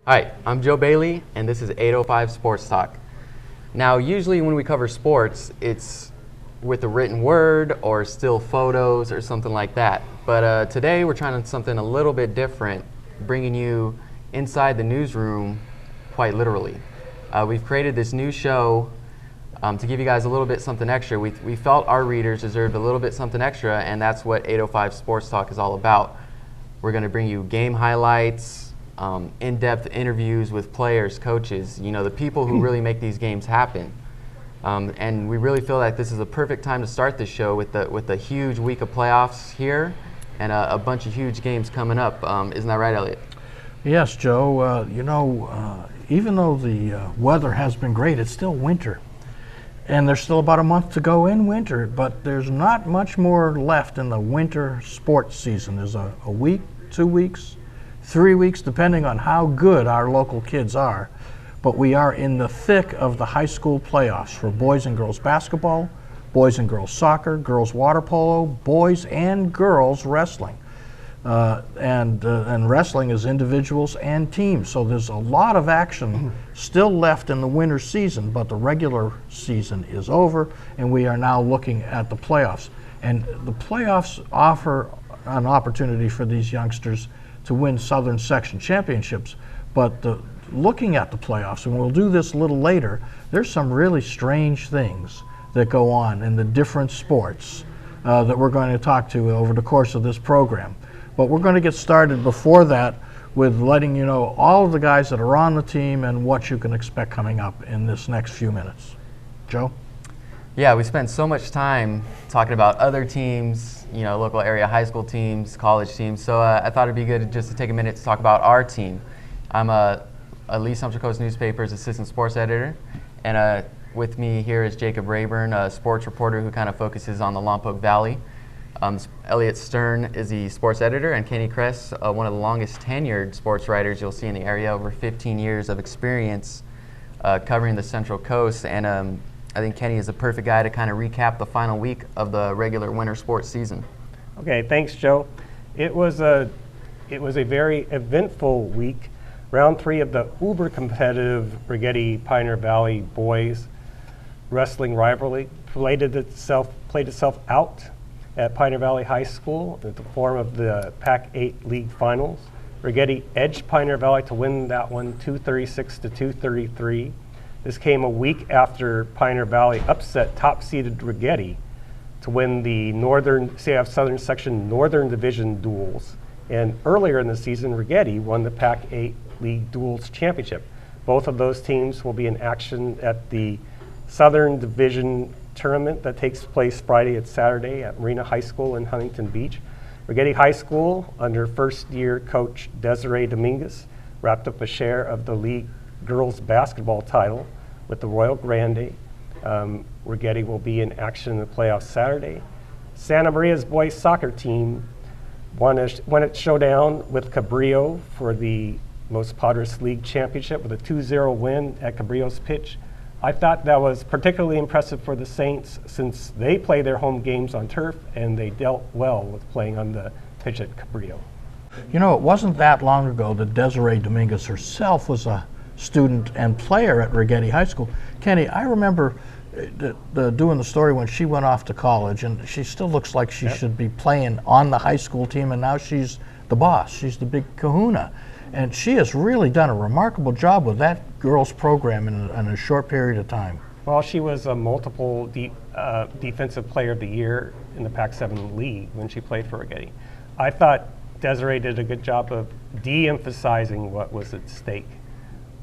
Hi, I'm Joe Bailey, and this is 805 Sports Talk. Now, usually when we cover sports, it's with a written word or still photos or something like that. But today we're trying something a little bit different, bringing you inside the newsroom, quite literally. We've created this new show to give you guys a little bit something extra. We felt our readers deserved a little bit something extra, and that's what 805 Sports Talk is all about. We're going to bring you game highlights, in-depth interviews with players, coaches, the people who really make these games happen. And we really feel like this is a perfect time to start this show with a huge week of playoffs here and a bunch of huge games coming up. Isn't that right, Elliott? Yes, Joe. Even though the weather has been great, it's still winter. And there's still about a month to go in winter, but there's not much more left in the winter sports season. There's a week, 2 weeks, 3 weeks, depending on how good our local kids are. But we are in the thick of the high school playoffs for boys and girls basketball, boys and girls soccer, girls water polo, boys and girls wrestling. And wrestling is individuals and teams. So there's a lot of action still left in the winter season, but the regular season is over, and we are now looking at the playoffs. And the playoffs offer an opportunity for these youngsters to win Southern Section championships. But looking at the playoffs, and we'll do this a little later, there's some really strange things that go on in the different sports that we're going to talk to over the course of this program. But we're going to get started before that with letting you know all of the guys that are on the team and what you can expect coming up in this next few minutes. Joe? Yeah, we spent so much time talking about other teams, local area high school teams, college teams. So I thought it'd be good just to take a minute to talk about our team. I'm a Lee Sumpter Coast Newspaper's assistant sports editor, and with me here is Jacob Rayburn, a sports reporter who kind of focuses on the Lompoc Valley. Elliott Stern is the sports editor, and Kenny Cress, one of the longest tenured sports writers you'll see in the area, over 15 years of experience covering the Central Coast. And I think Kenny is the perfect guy to kind of recap the final week of the regular winter sports season. Okay, thanks, Joe. It was a very eventful week. Round 3 of the uber competitive Rigetti Pioneer Valley boys wrestling rivalry played itself out at Pioneer Valley High School in the form of the Pac-8 League Finals. Rigetti edged Pioneer Valley to win that one 236 to 233. This came a week after Pioneer Valley upset top-seeded Rigetti to win the CIF Southern Section Northern Division duels. And earlier in the season, Rigetti won the Pac-8 League Duels Championship. Both of those teams will be in action at the Southern Division tournament that takes place Friday and Saturday at Marina High School in Huntington Beach. Rigetti High School, under first-year coach Desiree Dominguez, wrapped up a share of the league girls basketball title with the Royal Grande. Rigetti will be in action in the playoffs Saturday. Santa Maria's boys soccer team won its showdown with Cabrillo for the Los Padres League Championship with a 2-0 win at Cabrillo's pitch. I thought that was particularly impressive for the Saints since they play their home games on turf and they dealt well with playing on the pitch at Cabrillo. It wasn't that long ago that Desiree Dominguez herself was a student and player at Rigetti High School. Kenny, I remember doing the story when she went off to college, and she still looks like she should be playing on the high school team, and now she's the boss. She's the big kahuna. And she has really done a remarkable job with that girls' program in a short period of time. Well, she was a multiple Defensive Player of the Year in the Pac-7 League when she played for Rigetti. I thought Desiree did a good job of de-emphasizing what was at stake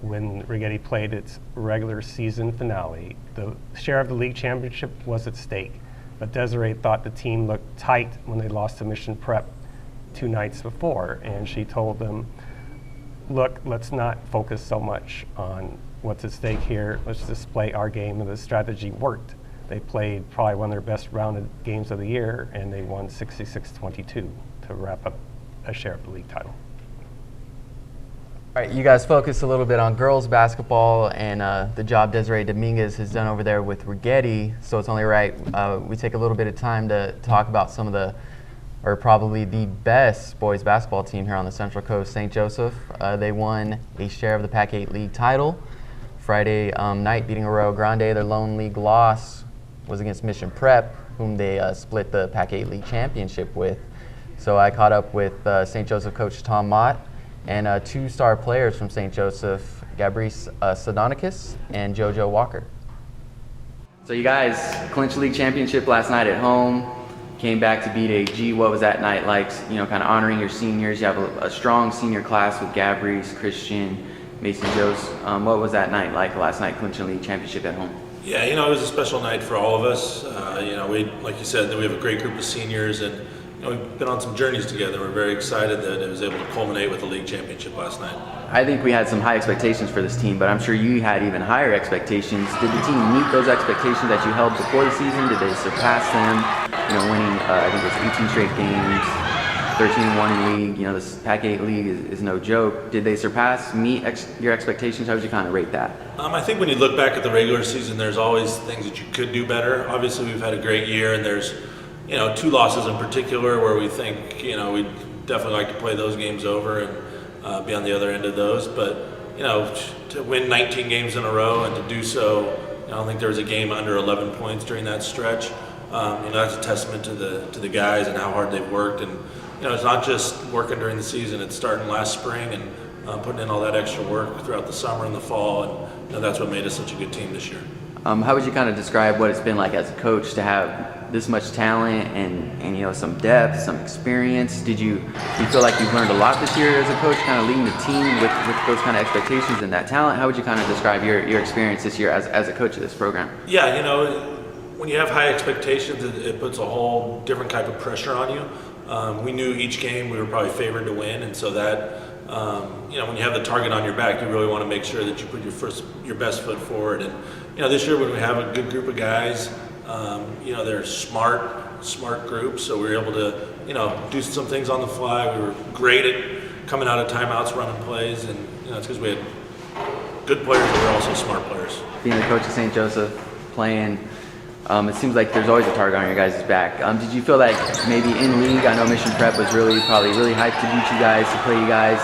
when Rigetti played its regular season finale. The share of the league championship was at stake, but Desiree thought the team looked tight when they lost to Mission Prep 2 nights before, and she told them, look, let's not focus so much on what's at stake here. Let's display our game, and the strategy worked. They played probably one of their best rounded games of the year, and they won 66-22 to wrap up a share of the league title. All right, you guys focus a little bit on girls basketball and the job Desiree Dominguez has done over there with Rigetti, so it's only right we take a little bit of time to talk about some of the or probably the best boys basketball team here on the Central Coast, St. Joseph. They won a share of the Pac-8 League title Friday night, beating Arroyo Grande. Their lone league loss was against Mission Prep, whom they split the Pac-8 League championship with. So I caught up with St. Joseph coach Tom Mott and two-star players from St. Joseph, Gabrice Sadonikis and JoJo Walker. So you guys clinched the league championship last night at home, came back to beat AG. What was that night like? You know, kind of honoring your seniors. You have a strong senior class with Gabrice, Christian, Mason Joes. What was that night like last night, clinching the league championship at home? Yeah, you know, it was a special night for all of us. You know, like you said, we have a great group of seniors, and you know, we've been on some journeys together. We're very excited that it was able to culminate with the league championship last night. I think we had some high expectations for this team, but I'm sure you had even higher expectations. Did the team meet those expectations that you held before the season? Did they surpass them? You know, winning, I think it was 18 straight games, 13-1 in league. You know, this Pac-8 league is no joke. Did they meet your expectations? How would you kind of rate that? I think when you look back at the regular season, there's always things that you could do better. Obviously, we've had a great year, and there's, you know, 2 losses in particular where we think, you know, we'd definitely like to play those games over and be on the other end of those. But, you know, to win 19 games in a row and to do so, I don't think there was a game under 11 points during that stretch. You know, that's a testament to the guys and how hard they've worked. And, you know, it's not just working during the season. It's starting last spring and putting in all that extra work throughout the summer and the fall. And, you know, that's what made us such a good team this year. How would you kind of describe what it's been like as a coach to have this much talent and you know, some depth, some experience? Do you feel like you've learned a lot this year as a coach, kind of leading the team with those kind of expectations and that talent? How would you kind of describe your experience this year as a coach of this program? Yeah, you know, when you have high expectations, it puts a whole different type of pressure on you. We knew each game we were probably favored to win, and so that, you know, when you have the target on your back, you really want to make sure that you put your best foot forward. And you know, this year when we have a good group of guys, you know, they're smart group, so we were able to, you know, do some things on the fly. We were great at coming out of timeouts, running plays, and you know, it's because we had good players, but we're also smart players. Being the coach of St. Joseph, playing, it seems like there's always a target on your guys' back. Did you feel like maybe in league, I know Mission Prep was probably really hyped to beat you guys, to play you guys,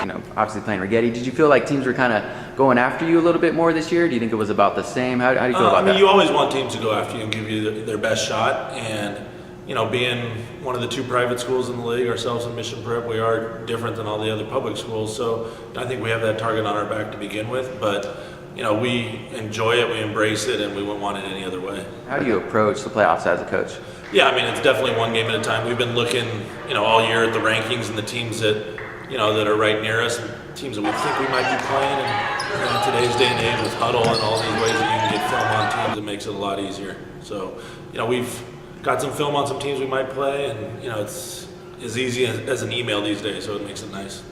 you know, obviously playing Rigetti. Did you feel like teams were kind of going after you a little bit more this year? Do you think it was about the same? How do you feel about that? You always want teams to go after you and give you their best shot. And, you know, being one of the 2 private schools in the league, ourselves and Mission Prep, we are different than all the other public schools. So I think we have that target on our back to begin with. But, you know, we enjoy it, we embrace it, and we wouldn't want it any other way. How do you approach the playoffs as a coach? Yeah, I mean, it's definitely one game at a time. We've been looking, you know, all year at the rankings and the teams that, you know, that are right near us, and teams that we think we might be playing. And in today's day and age with Huddle and all these ways that you can get film on teams, it makes it a lot easier. So, you know, we've got some film on some teams we might play, and, you know, it's as easy as an email these days, so it makes it nice.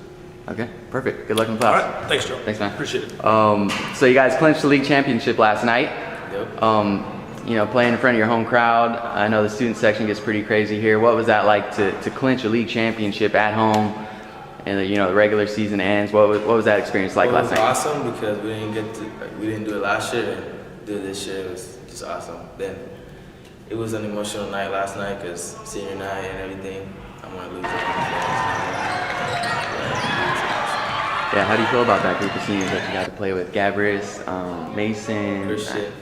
Okay, perfect. Good luck in the playoffs. All right, thanks, Joe. Thanks, man. Appreciate it. So you guys clinched the league championship last night. Yep. You know, playing in front of your home crowd. I know the student section gets pretty crazy here. What was that like to clinch a league championship at home? And you know, the regular season ends. What was that experience like last night? It was awesome because we didn't do it last year, and do it this year. It was just awesome. Then it was an emotional night last night because senior night and everything. I'm gonna lose it. Yeah, how do you feel about that group of seniors that you got to play with? Gabrice, Mason,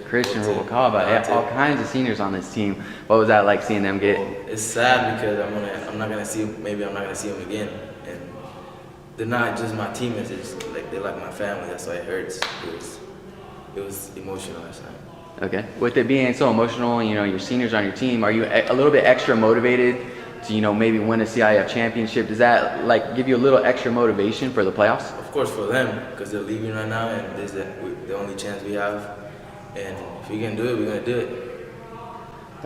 Christian, Rubalcaba, all kinds of seniors on this team. What was that like seeing them get? It's sad because I'm not gonna see them again. And they're not just my teammates. It's like they're like my family. That's why it hurts. It was emotional last night. Okay. With it being so emotional, you know, your seniors on your team, are you a little bit extra motivated to, you know, maybe win a CIF championship? Does that like give you a little extra motivation for the playoffs? Of course, for them, because they're leaving right now, and this is the only chance we have. And if we can do it, we're gonna do it.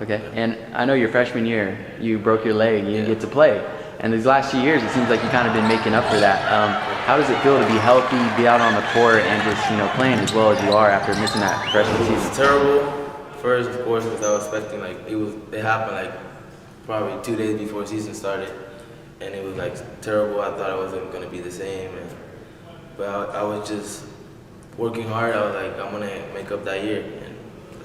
Okay. And I know your freshman year, you broke your leg, you didn't get to play. And these last 2 years, it seems like you kind of been making up for that. How does it feel to be healthy, be out on the court, and just, you know, playing as well as you are after missing that freshman season? It was terrible. First, of course, because I was expecting it happened like probably 2 days before season started, and it was like terrible. I thought I wasn't gonna be the same, but I was just working hard. I was like, I'm gonna make up that year, and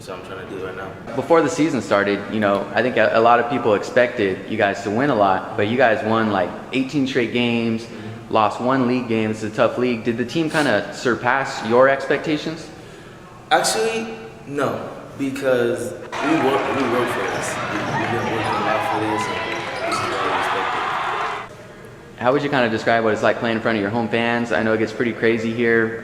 that's what I'm trying to do right now. Before the season started, I think a lot of people expected you guys to win a lot, but you guys won like 18 straight games, lost one league game. It's a tough league. Did the team kind of surpass your expectations? Actually, no, because we work for this. We've been working a lot for this, and this is what we expected. How would you kind of describe what it's like playing in front of your home fans? I know it gets pretty crazy here.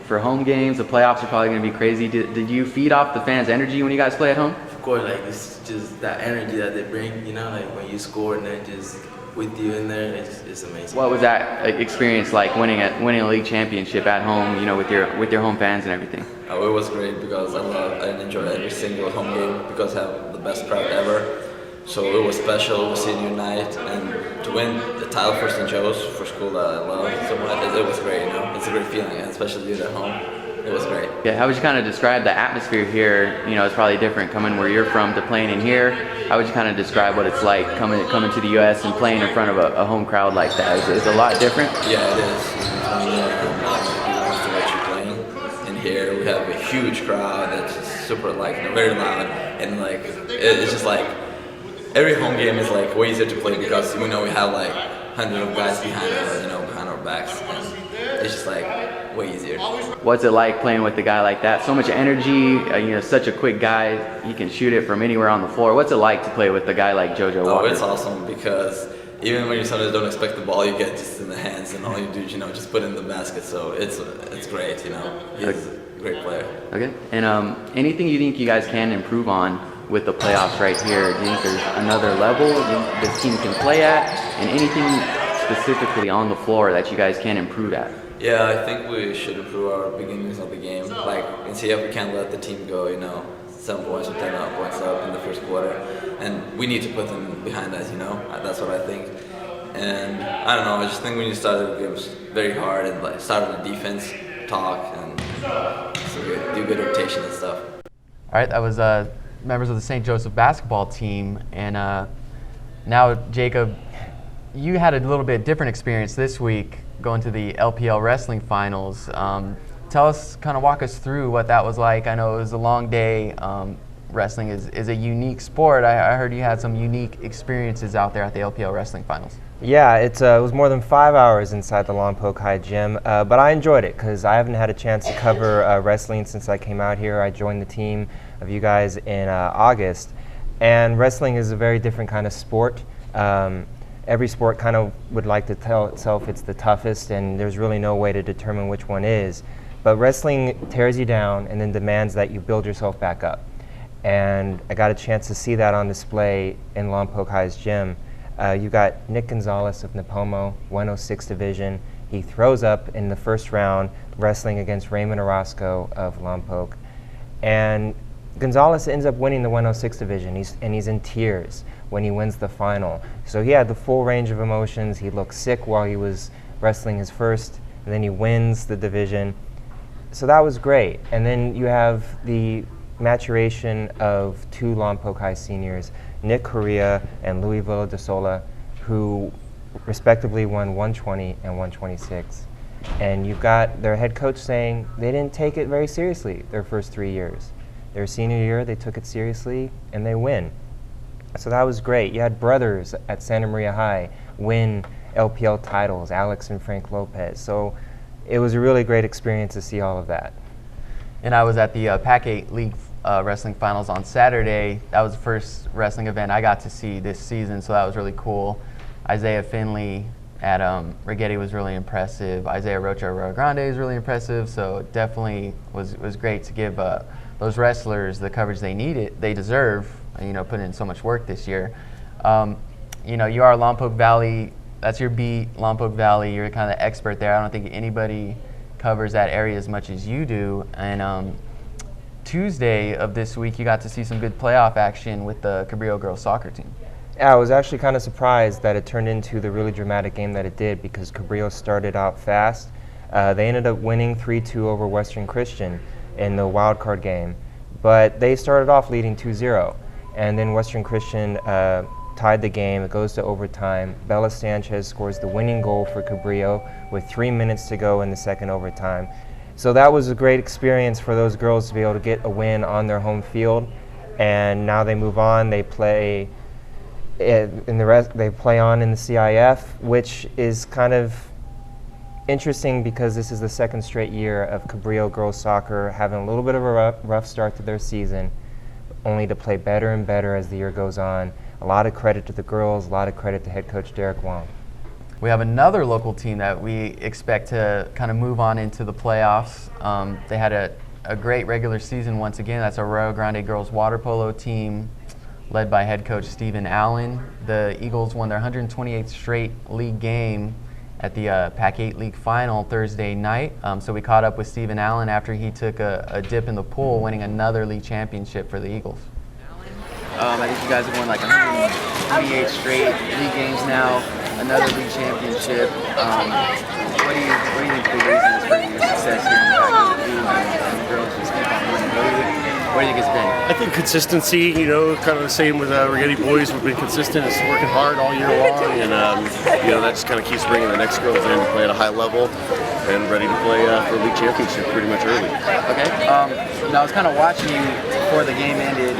For home games, the playoffs are probably going to be crazy. Did you feed off the fans' energy when you guys play at home? Of course, like it's just that energy that they bring, like when you score and they're just with you in there, it's amazing. What was that experience like winning a league championship at home, with your home fans and everything? Oh, it was great because I enjoyed every single home game because I have the best crowd ever. So it was special senior night, and to win the title for St. Joe's for school that I love so much, it was great. It's a great feeling, and especially doing it at home. It was great. Yeah, how would you kind of describe the atmosphere here? It's probably different coming where you're from to playing in here. How would you kind of describe what it's like coming to the U.S. and playing in front of a home crowd like that? Is it a lot different? Yeah, it is. People wants to watch you playing. And here we have a huge crowd that's just super very loud, and it's just like every home game is way easier to play because we know we have hundreds of guys behind us, behind our backs, and it's just way easier. What's it like playing with a guy like that? So much energy, such a quick guy. He can shoot it from anywhere on the floor. What's it like to play with a guy like JoJo Walker? Oh, it's awesome because even when you sometimes don't expect the ball, you get just in the hands, and all you do is just put it in the basket. So it's great. He's a great player. Okay. And anything you think you guys can improve on with the playoffs right here? Do you think there's another level this team can play at, and anything specifically on the floor that you guys can improve at? Yeah, I think we should improve our beginnings of the game. In CF, we can't let the team go, 7 points or 10 points up in the first quarter, and we need to put them behind us. That's what I think. And I don't know. I just think we need to start the games very hard and start on the defense, talk, and do good rotation and stuff. All right, that was members of the St. Joseph basketball team, and now Jacob, you had a little bit different experience this week going to the LPL wrestling finals. Walk us through what that was like. I know it was a long day. Wrestling is a unique sport. I heard you had some unique experiences out there at the LPL wrestling finals. Yeah, it was more than 5 hours inside the Lompoc High gym, but I enjoyed it because I haven't had a chance to cover wrestling since I came out here. I joined the team of you guys in August, and wrestling is a very different kind of sport. Every sport kind of would like to tell itself it's the toughest, and there's really no way to determine which one is. But wrestling tears you down and then demands that you build yourself back up. And I got a chance to see that on display in Lompoc High's gym. You got Nick Gonzalez of Napomo, 106 division. He throws up in the first round wrestling against Raymond Orozco of Lompoc. And Gonzalez ends up winning the 106 division, and he's in tears when he wins the final. So he had the full range of emotions. He looked sick while he was wrestling his first, and then he wins the division. So that was great. And then you have the maturation of 2 Lompoc High seniors, Nick Correa and Louis Villadesola, who respectively won 120 and 126. And you've got their head coach saying they didn't take it very seriously their first 3 years. Their senior year, they took it seriously, and they win. So that was great. You had brothers at Santa Maria High win LPL titles, Alex and Frank Lopez. So it was a really great experience to see all of that. And I was at the Pac-8 League Wrestling Finals on Saturday. That was the first wrestling event I got to see this season, so that was really cool. Isaiah Finley at Rigetti was really impressive. Isaiah Rocha at Rio Grande was really impressive, so it definitely was great to give those wrestlers the coverage they deserve, putting in so much work this year. You are Lompoc Valley, that's your beat, Lompoc Valley, you're kind of the expert there. I don't think anybody covers that area as much as you do. And Tuesday of this week, you got to see some good playoff action with the Cabrillo girls soccer team. Yeah, I was actually kind of surprised that it turned into the really dramatic game that it did because Cabrillo started out fast. They ended up winning 3-2 over Western Christian in the wild card game, but they started off leading 2-0, and then Western Christian tied the game. It goes to overtime. Bella Sanchez scores the winning goal for Cabrillo with 3 minutes to go in the second overtime. So that was a great experience for those girls to be able to get a win on their home field. And now they move on. They play They play on in the CIF, which is kind of interesting because this is the second straight year of Cabrillo girls soccer having a little bit of a rough start to their season, only to play better and better as the year goes on. A lot of credit to the girls, a lot of credit to head coach Derek Wong. We have another local team that we expect to kind of move on into the playoffs. They had a great regular season once again. That's Arroyo Grande girls water polo team led by head coach Stephen Allen. The Eagles won their 128th straight league game at the Pac-8 League Final Thursday night. So we caught up with Stephen Allen after he took a dip in the pool, winning another league championship for the Eagles. I think you guys have won like 128 straight league games now, another league championship. What do you think the reason is for your success here in the Pac-8 League and the girls just keep on winning? What do you think it's been? I think consistency, kind of the same with Rigetti boys. We've been consistent. It's working hard all year long, and that just kind of keeps bringing the next girls in to play at a high level and ready to play for a league championship pretty much early. Okay. I was kind of watching you before the game ended.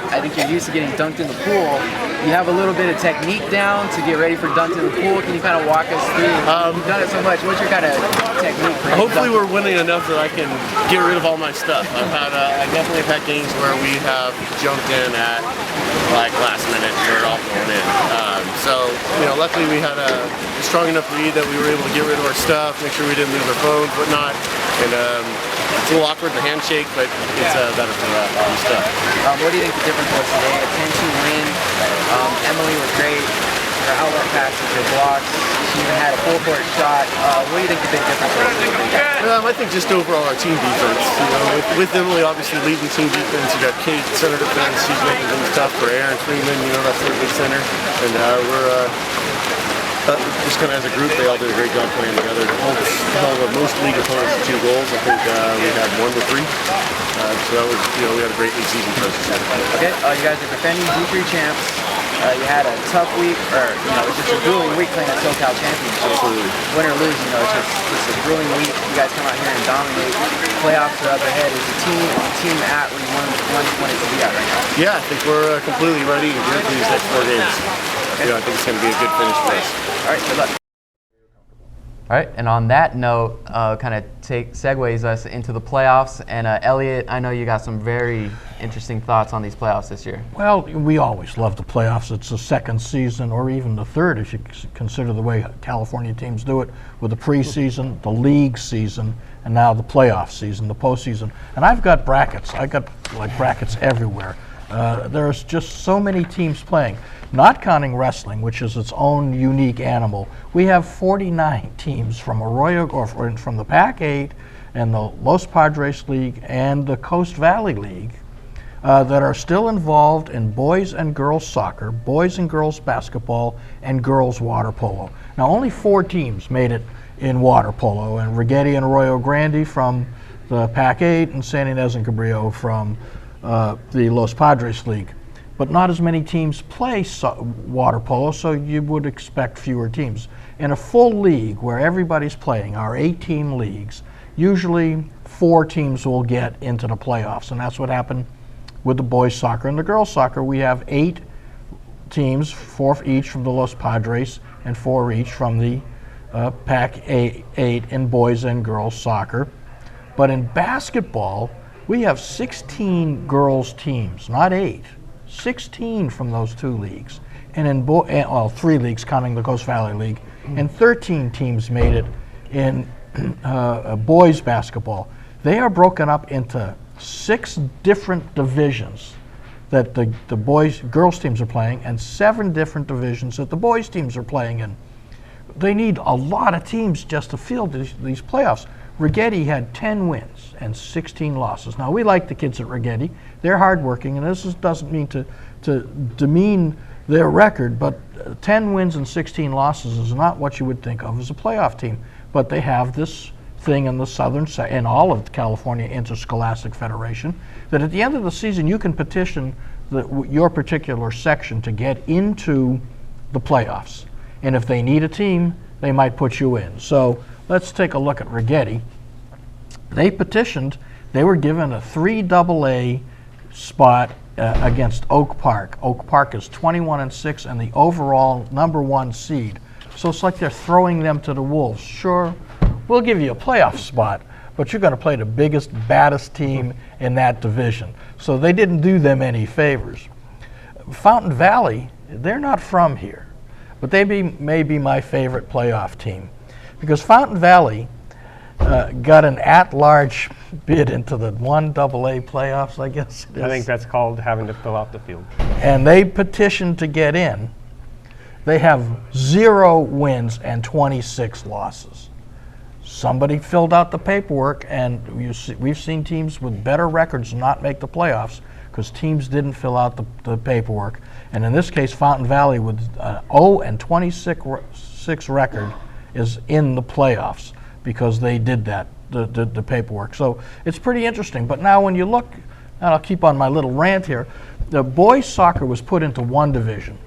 I think you're used to getting dunked in the pool. You have a little bit of technique down to get ready for dunked in the pool. Can you kind of walk us through? You've done it so much. What's your kind of technique? Hopefully we're winning enough that I can get rid of all my stuff. I definitely have had games where we have jumped in at like last minute and we're all going in. Luckily we had a strong enough lead that we were able to get rid of our stuff, make sure we didn't lose our phones, whatnot. And it's a little awkward, the handshake, but it's better for all the stuff. What do you think the difference was today? A 10-2 win. Emily was great. Her outlet passes, her blocks. She even had a full-court shot. What do you think the big difference was? I think just overall our team defense. With Emily obviously leading team defense, you got Kate center defense. She's making things tough for Aaron Freeman. That's their big center, and we're just kind of as a group, they all did a great job playing together. Held most league opponents to 2 goals. I think we had 1 to 3. So that was, we had a great league season for us. Okay, you guys are defending D3 champs. You had a tough week, it's just a grueling week playing at SoCal Championship. Absolutely. Win or lose, it's a grueling week. You guys come out here and dominate. Playoffs are up ahead. Is the team at where you want it to be at right now? Yeah, I think we're completely ready and good for these next 4 games. I think it's going to be a good finish for us. All right, good luck. All right, and on that note, kind of segues us into the playoffs. And Elliott, I know you got some very interesting thoughts on these playoffs this year. Well, we always love the playoffs. It's the second season, or even the third, if you consider the way California teams do it, with the preseason, the league season, and now the playoff season, the postseason. And I've got brackets. I've got like brackets everywhere. There's just so many teams playing. Not counting wrestling, which is its own unique animal, we have 49 teams from Arroyo, or from the Pac-8 and the Los Padres League and the Coast Valley League that are still involved in boys and girls soccer, boys and girls basketball, and girls water polo. Now, only 4 teams made it in water polo, and Rigetti and Arroyo Grande from the Pac-8 and San Ynez and Cabrillo from the Los Padres League. But not as many teams play water polo, so you would expect fewer teams. In a full league where everybody's playing, our 8-team leagues, usually 4 teams will get into the playoffs, and that's what happened with the boys soccer. And the girls soccer, we have 8 teams, 4 each from the Los Padres and 4 each from the Pac-8 in boys and girls soccer. But in basketball, we have 16 girls teams, not 8. 16 from those 2 leagues, and in 3 leagues counting the Coast Valley League, and 13 teams made it in boys basketball. They are broken up into 6 different divisions that the girls teams are playing, and 7 different divisions that the boys teams are playing in. They need a lot of teams just to field these playoffs. Rigetti had 10 wins and 16 losses. Now, we like the kids at Rigetti. They're hardworking, and this doesn't mean to demean their record, but 10 wins and 16 losses is not what you would think of as a playoff team. But they have this thing in the Southern, in all of California Interscholastic Federation, that at the end of the season you can petition your particular section to get into the playoffs. And if they need a team, they might put you in. So let's take a look at Rigetti. They petitioned. They were given a 3AA spot against Oak Park. Oak Park is 21-6 and the overall #1 seed. So it's like they're throwing them to the wolves. Sure, we'll give you a playoff spot, but you're going to play the biggest, baddest team in that division. So they didn't do them any favors. Fountain Valley, they're not from here, but they may be my favorite playoff team, because Fountain Valley got an at-large bid into the 1AA playoffs, I guess it is. I think that's called having to fill out the field. And they petitioned to get in. They have 0 wins and 26 losses. Somebody filled out the paperwork, and we've seen teams with better records not make the playoffs because teams didn't fill out the paperwork. And in this case, Fountain Valley with 0-26 record is in the playoffs because they did that, the paperwork. So it's pretty interesting. But now when you look, and I'll keep on my little rant here, the boys soccer was put into one division.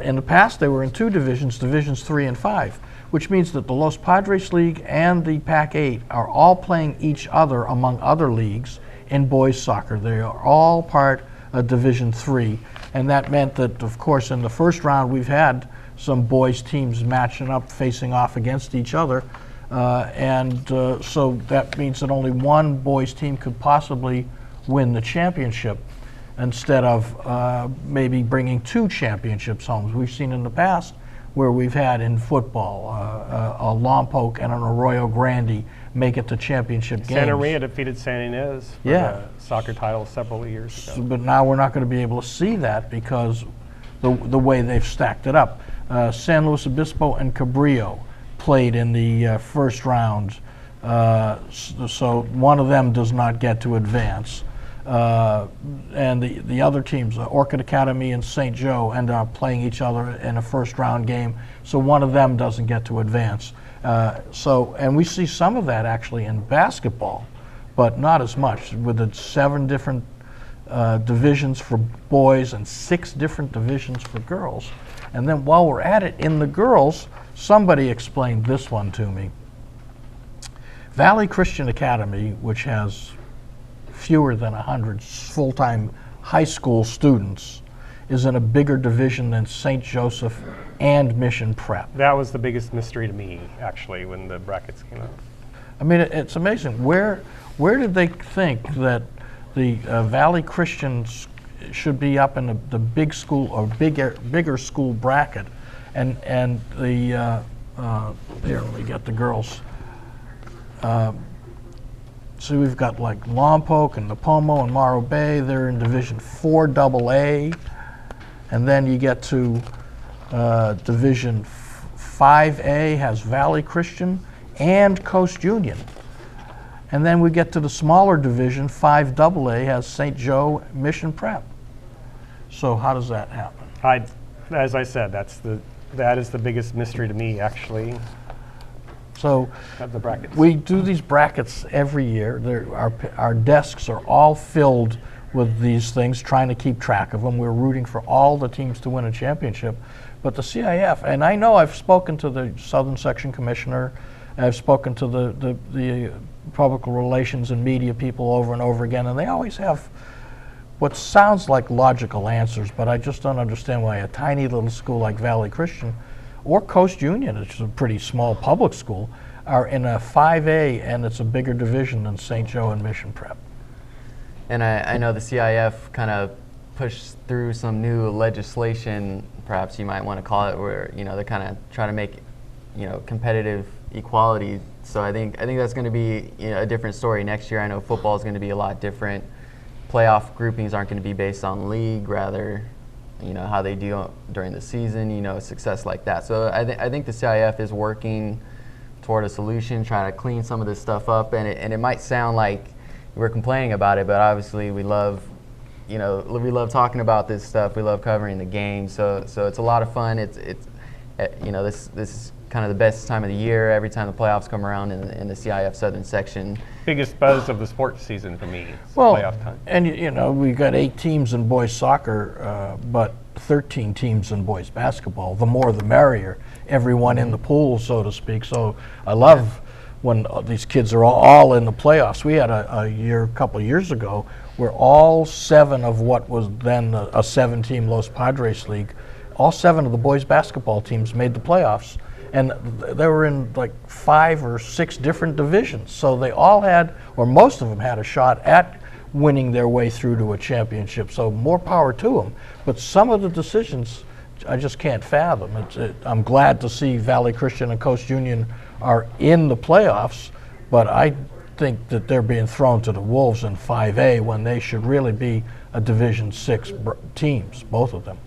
In the past, they were in 2 divisions, divisions 3 and 5, which means that the Los Padres League and the Pac-8 are all playing each other among other leagues in boys soccer. They are all part of Division 3, and that meant that, of course, in the first round we've had some boys teams matching up, facing off against each other, so that means that only one boys team could possibly win the championship, instead of maybe bringing 2 championships home. We've seen in the past where we've had in football a Lompoc and an Arroyo Grande make it to championship games. Santa Maria defeated San Ynez for the soccer title several years ago. But now we're not going to be able to see that because the way they've stacked it up. San Luis Obispo and Cabrillo played in the first round, so one of them does not get to advance. And the other teams, Orchid Academy and St. Joe, end up playing each other in a first-round game, so one of them doesn't get to advance. And we see some of that actually in basketball, but not as much, with the 7 different divisions for boys and 6 different divisions for girls. And then while we're at it, in the girls, somebody explained this one to me. Valley Christian Academy, which has fewer than 100 full-time high school students, is in a bigger division than St. Joseph and Mission Prep. That was the biggest mystery to me, actually, when the brackets came out. I mean, it's amazing. Where did they think that the Valley Christians should be up in the big school or bigger school bracket, and the here, let me get the girls. So we've got like Lompoc and Napomo and Morro Bay. They're in Division 4 AA. And then you get to Division 5A has Valley Christian and Coast Union. And then we get to the smaller division, 5AA has St. Joe Mission Prep. So how does that happen? As I said, that is the biggest mystery to me, actually. So The brackets. we do these brackets every year. Our desks are all filled with these things, trying to keep track of them. We're rooting for all the teams to win a championship. But the CIF, and I know I've spoken to the Southern Section Commissioner, I've spoken to the public relations and media people over and over again, and they always have what sounds like logical answers, but I just don't understand why a tiny little school like Valley Christian or Coast Union, which is a pretty small public school, are in a 5A, and it's a bigger division than St. Joe and Mission Prep. And I know the CIF kind of pushed through some new legislation, perhaps you might want to call it, where they kind of try to make competitive equality. So I think that's going to be a different story next year. I know football is going to be a lot different. Playoff groupings aren't going to be based on league, rather how they do during the season, success like that. So I think the CIF is working toward a solution, trying to clean some of this stuff up, and it might sound like we're complaining about it, but obviously we love talking about this stuff. We love covering the game, so it's a lot of fun. This is kind of the best time of the year. Every time the playoffs come around in the CIF Southern Section, biggest buzz of the sports season for me. Playoff time. And we've got 8 teams in boys soccer, but 13 teams in boys basketball. The more, the merrier. Everyone in the pool, so to speak. So I love when these kids are all in the playoffs. We had a couple of years ago where all 7 of what was then a 7-team Los Padres League, all 7 of the boys basketball teams made the playoffs. And they were in like 5 or 6 different divisions. So they all had, or most of them had, a shot at winning their way through to a championship. So more power to them. But some of the decisions I just can't fathom. I'm glad to see Valley Christian and Coast Union are in the playoffs, but I think that they're being thrown to the wolves in 5A when they should really be a Division 6 teams, both of them.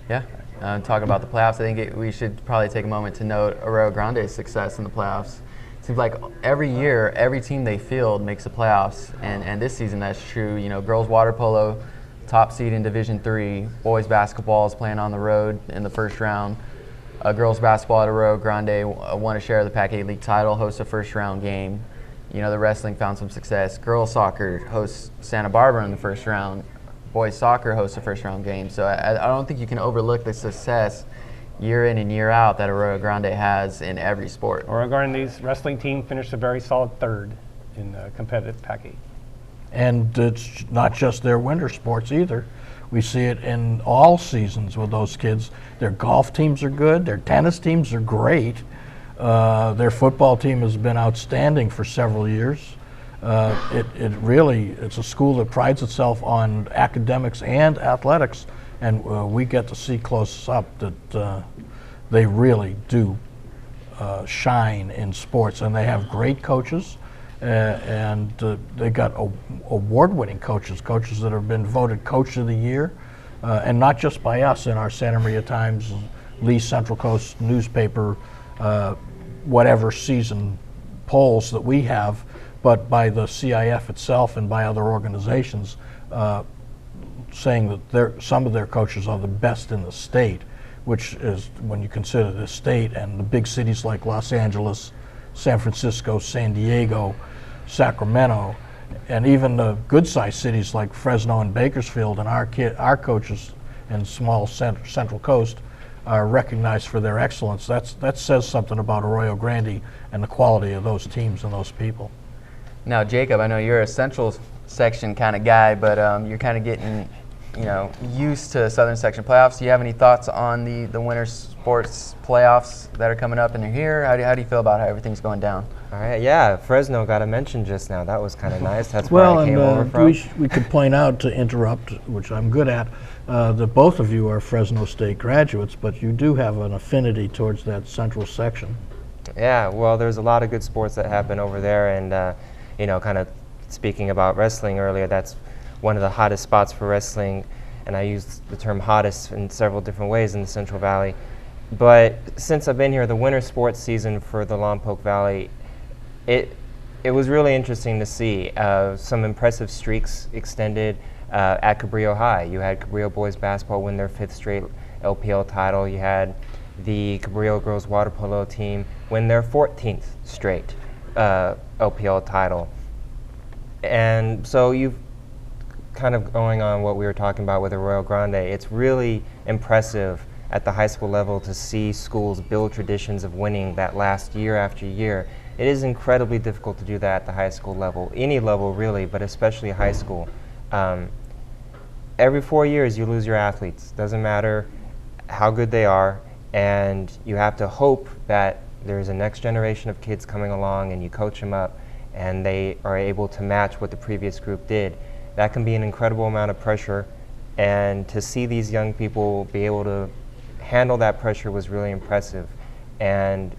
Yeah. Talking about the playoffs, I think we should probably take a moment to note Arroyo Grande's success in the playoffs. It seems like every year, every team they field makes the playoffs, and this season that's true. You know, girls water polo, top seed in Division 3. Boys basketball is playing on the road in the first round. Girls basketball at Arroyo Grande won a share of the Pac-8 League title, hosts a first round game. You know, the wrestling found some success. Girls soccer hosts Santa Barbara in the first round. Boys soccer hosts a first round game. So I don't think you can overlook the success year in and year out that Arroyo Grande has in every sport. Arroyo Grande's wrestling team finished a very solid 3rd in competitive Pac-8. And it's not just their winter sports either. We see it in all seasons with those kids. Their golf teams are good. Their tennis teams are great. Their football team has been outstanding for several years. It's a school that prides itself on academics and athletics, and we get to see close up that they really do shine in sports, and they have great coaches, and they got award-winning coaches that have been voted Coach of the Year, and not just by us in our Santa Maria Times, Lee Central Coast newspaper, whatever season polls that we have, but by the CIF itself and by other organizations saying that some of their coaches are the best in the state, which is, when you consider the state and the big cities like Los Angeles, San Francisco, San Diego, Sacramento, and even the good-sized cities like Fresno and Bakersfield, and our coaches in small Central Coast are recognized for their excellence. That says something about Arroyo Grande and the quality of those teams and those people. Now, Jacob, I know you're a Central Section kind of guy, but you're kind of getting, used to Southern Section playoffs. Do you have any thoughts on the winter sports playoffs that are coming up and they're here? How do you feel about how everything's going down? All right, yeah, Fresno got a mention just now. That was kind of nice. That's where I came over from. We could point out, to interrupt, which I'm good at, that both of you are Fresno State graduates, but you do have an affinity towards that Central Section. Yeah, well, there's a lot of good sports that happen over there, and kind of speaking about wrestling earlier, that's one of the hottest spots for wrestling, and I used the term hottest in several different ways in the Central Valley. But since I've been here, the winter sports season for the Lompoc Valley, it was really interesting to see some impressive streaks extended at Cabrillo High. You had Cabrillo boys basketball win their 5th straight LPL title. You had the Cabrillo girls water polo team win their 14th straight LPL title. And so you've kind of going on what we were talking about with Arroyo Grande, it's really impressive at the high school level to see schools build traditions of winning that last year after year. It is incredibly difficult to do that at the high school level, any level really, but especially high school. Every 4 years you lose your athletes. Doesn't matter how good they are, and you have to hope that there's a next generation of kids coming along and you coach them up and they are able to match what the previous group did. That can be an incredible amount of pressure, and to see these young people be able to handle that pressure was really impressive. And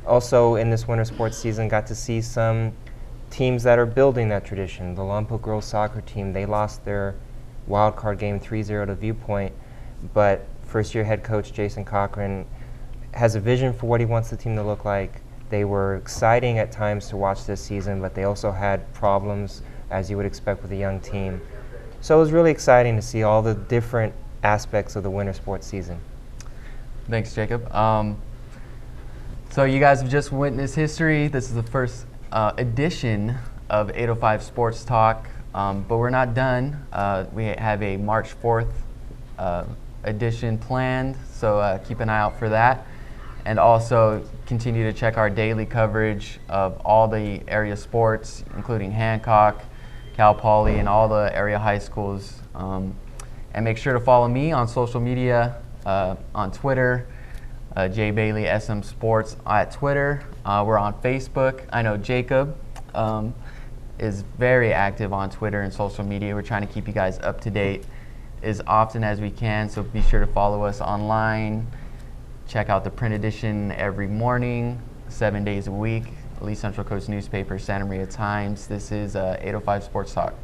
also in this winter sports season, got to see some teams that are building that tradition. The Lompoc girls soccer team, they lost their wild card game 3-0 to Viewpoint, but first-year head coach Jason Cochran has a vision for what he wants the team to look like. They were exciting at times to watch this season, but they also had problems, as you would expect with a young team. So it was really exciting to see all the different aspects of the winter sports season. Thanks, Jacob. So you guys have just witnessed history. This is the first edition of 805 Sports Talk, but we're not done. We have a March 4th edition planned, so keep an eye out for that. And also continue to check our daily coverage of all the area sports, including Hancock, Cal Poly, and all the area high schools. And make sure to follow me on social media, on Twitter, Jay Bailey SM Sports at Twitter. We're on Facebook. I know Jacob is very active on Twitter and social media. We're trying to keep you guys up to date as often as we can, so be sure to follow us online. Check out the print edition every morning, 7 days a week. Lee Central Coast Newspaper, Santa Maria Times. This is 805 Sports Talk.